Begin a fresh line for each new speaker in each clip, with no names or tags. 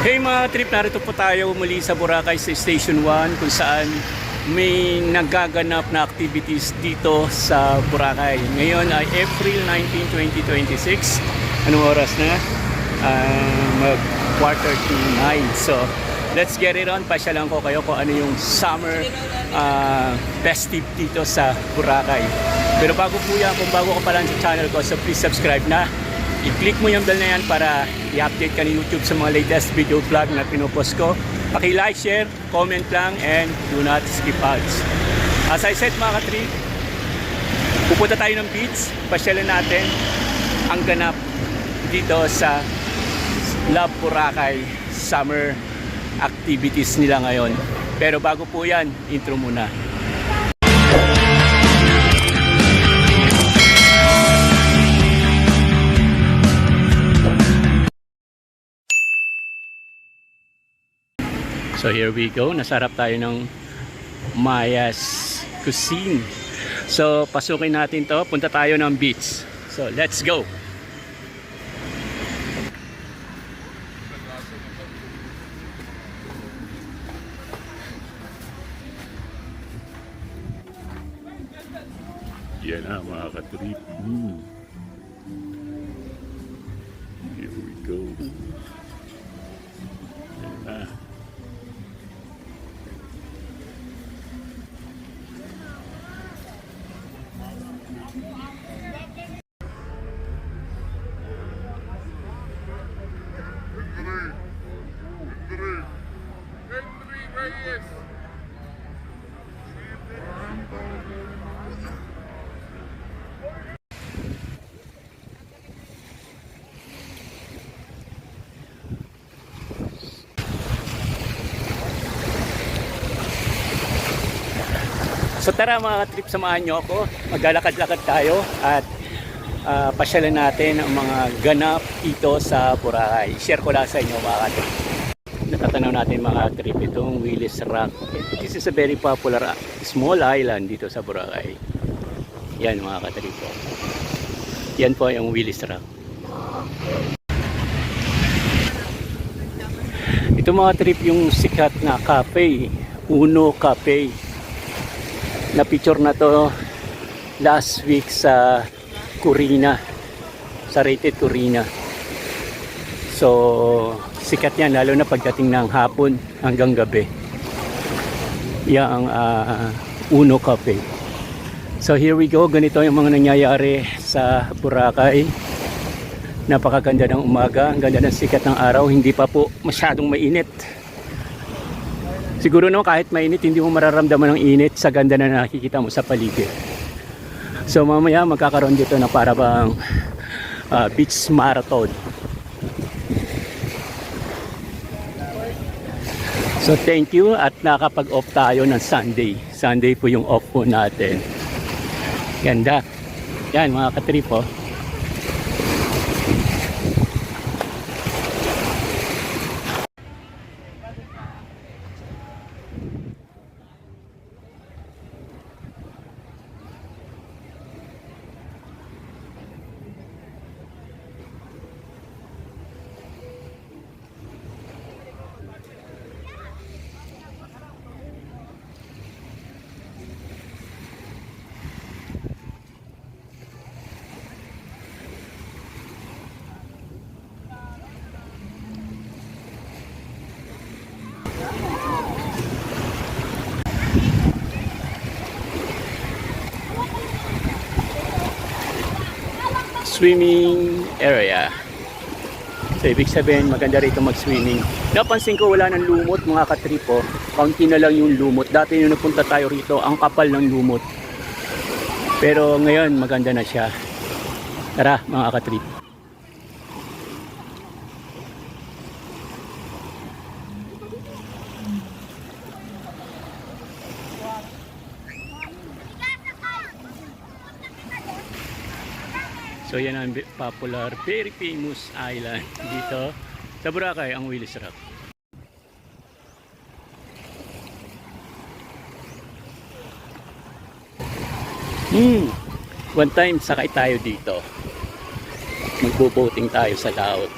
Hey mga trip, narito po tayo muli sa Boracay sa Station 1 kung saan may nagaganap na activities dito sa Boracay. Ngayon ay April 19, 2026. Anong oras na? Mag quarter to 9. So let's get it on. Pasyalan ko kayo kung ano yung summer festive dito sa Boracay. Pero bago po yan, kung bago ka pa lang sa channel ko, so please subscribe na. I-click mo yung bell na yan para i-update ka ni YouTube sa mga latest video vlog na pinupost ko. Paki-like, share, comment lang, and do not skip ads. As I said mga ka-trip, pupunta tayo ng beach, pasyalan natin ang ganap dito sa Love Boracay summer activities nila ngayon. Pero bago po yan, intro muna. So here we go, nasarap tayo ng Maya's Cuisine. So pasukin natin to, punta tayo ng beach. So let's go! Yan na mga ka-trip. Here we go. Yan na. So tara mga trip, samahan nyo ako. Maglalakad-lakad tayo at pasyalan natin ang mga ganap dito sa Boracay. Share ko lang sa inyo mga trip. Natatanaw natin mga trip itong Willis Rock. This is a very popular small island dito sa Boracay. Yan mga ka-trip. Yan po yung Willis Rock. Ito mga trip yung sikat na cafe, Uno Cafe. Na picture na to last week sa Corina, sa Rated Corina. So sikat yan lalo na pagdating ng hapon hanggang gabi. Yan ang Uno Cafe. So here we go, ganito yung mga nangyayari sa Boracay. Napakaganda ng umaga, ang ganda ng sikat ng araw, hindi pa po masyadong mainit. Siguro no, kahit mainit, hindi mo mararamdaman ng init sa ganda na nakikita mo sa paligid. So mamaya magkakaroon dito na para bang beach marathon. So thank you at nakapag-off tayo ng Sunday. Sunday po yung off po natin. Ganda. Yan mga ka-trip oh. Swimming area. So ibig sabihin maganda rito mag-swimming. Napansin ko wala ng lumot mga katripo. Kaunti na lang yung lumot. Dati nung napunta tayo rito, ang kapal ng lumot. Pero ngayon maganda na siya. Tara mga katrip. So yan ang popular, very famous island dito sa Boracay, ang Willis Rock. One time sakay tayo dito. Magbo-boating tayo sa laot.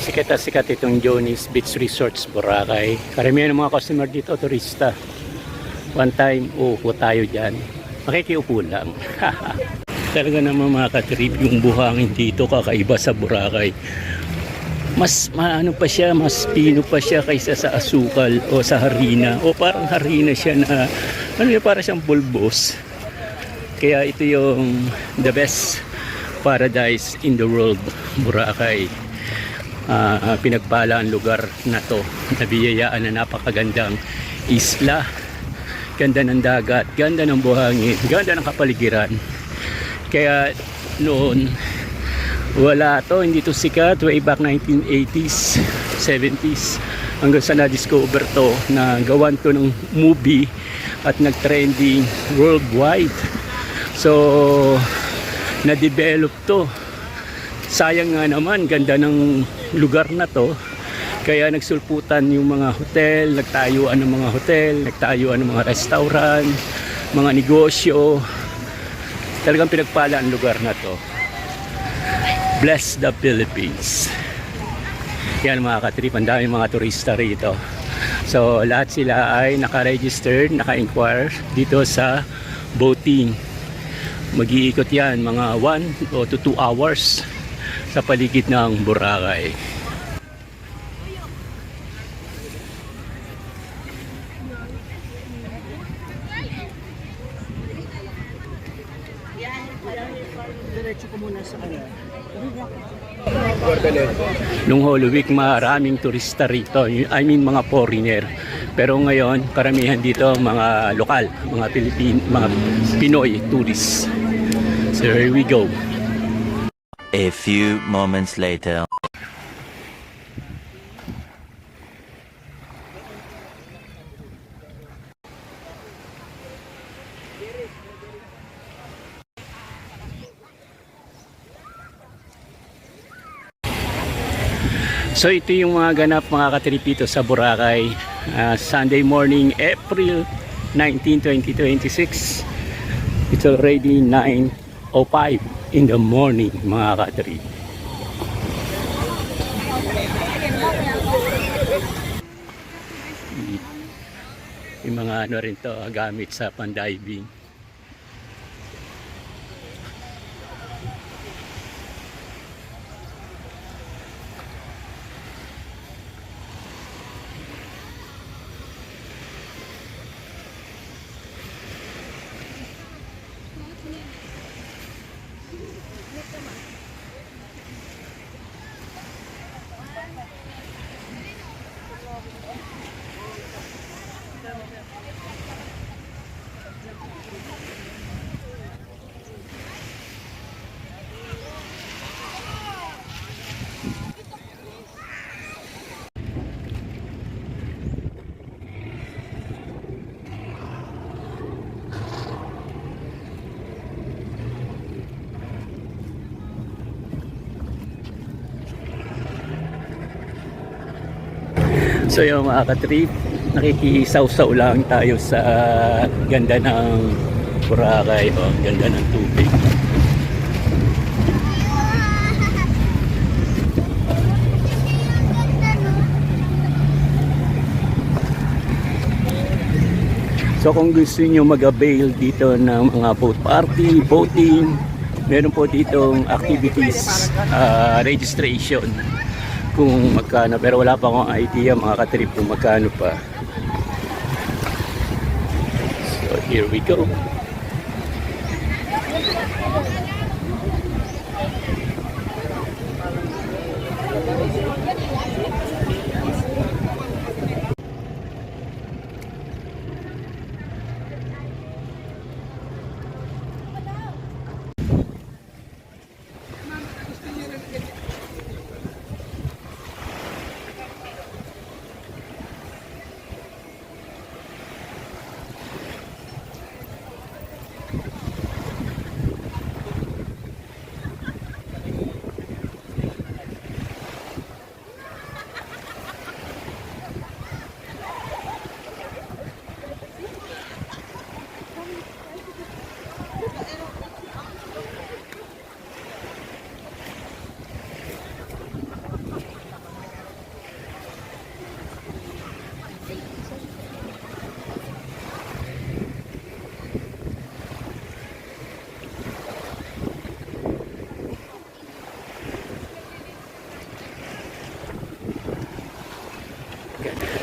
sikat na sikat itong Johnny's Beach Resorts, Boracay. Karamihan ng mga customer dito, turista. One time, uupo tayo dyan. Makikiupo lang. Talaga naman mga katrip, yung buhangin dito kakaiba sa Boracay. Mas maano pa siya, mas pino pa siya kaysa sa asukal o sa harina. O parang harina siya na, ano yun, parang siyang bulbos. Kaya ito yung the best paradise in the world, Boracay. Pinagpala ang lugar na to, nabiyayaan na napakagandang isla. Ganda ng dagat, ganda ng buhangin, ganda ng kapaligiran. Kaya noon, wala to, hindi to sikat way back 1980s, 70s. Hanggang sa na-discover to, na gawan to ng movie at nag-trending worldwide. So, na-develop to. Sayang nga naman, ganda ng lugar na to. Kaya nagsulputan yung mga hotel, nagtayuan ng mga hotel, nagtayuan ng mga restaurant, mga negosyo. Talagang pinagpala ang lugar na to. Bless the Philippines. Yan mga katrip, ang daming mga turista rito. So lahat sila ay naka-registered, naka-inquire dito sa boating. Mag-iikot yan mga 1 to 2 hours sa paligid ng Boracay.
Diretso ko muna sa kanya.
Nung Holy Week, maraming turista rito. I mean mga foreigner. Pero ngayon, karamihan dito mga lokal, mga mga Pinoy tourists. So here we go.
A few moments later.
So ito yung mga ganap mga katripito sa Boracay. Sunday morning, April 19, 2026. It's already 9:05 in the morning mga katrip. Yung mga ano rin to, gamit sa pandiving. So yung mga katrip, nakikisaw-saw lang tayo sa ganda ng Boracay, ganda ng tubig. So kung gusto niyo mag-avail dito ng mga boat party, boating, meron po ditong activities, registration kung magkano, pero wala pa akong idea mga katrip kung magkano pa. So here we go.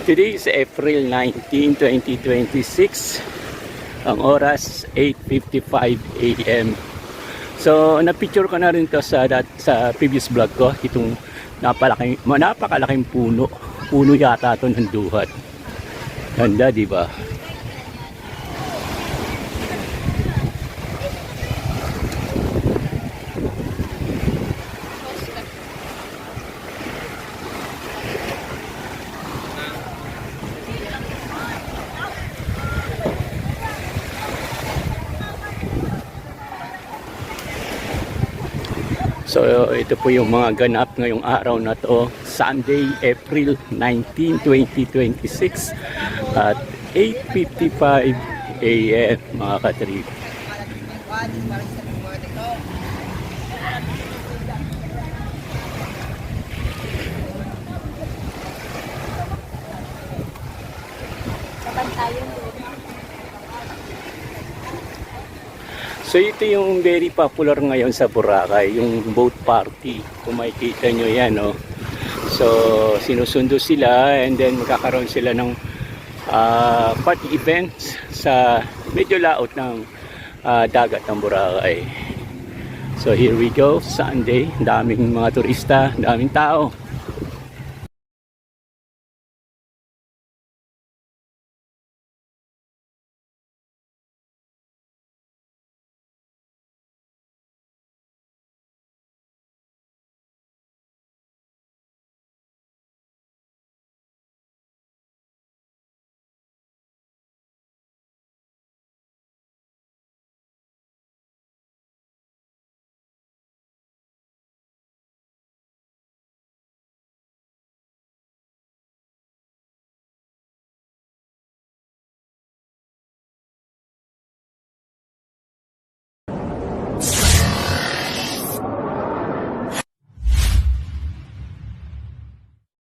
Today is April 19, 2026. Ang oras 8:55 AM. So, na-picture ko na rin to sa previous vlog ko. Itong napakalaking puno. Puno yata to ng duhat. Ganda, di ba? So ito po yung mga ganap ngayong araw na to, Sunday, April 19, 2026 at 8:55 AM mga katrip. So ito yung very popular ngayon sa Boracay, yung boat party. Kung makikita nyo yan, no? So sinusundo sila and then magkakaroon sila ng party events sa medyo laot ng dagat ng Boracay. So here we go, Sunday, daming mga turista, daming tao.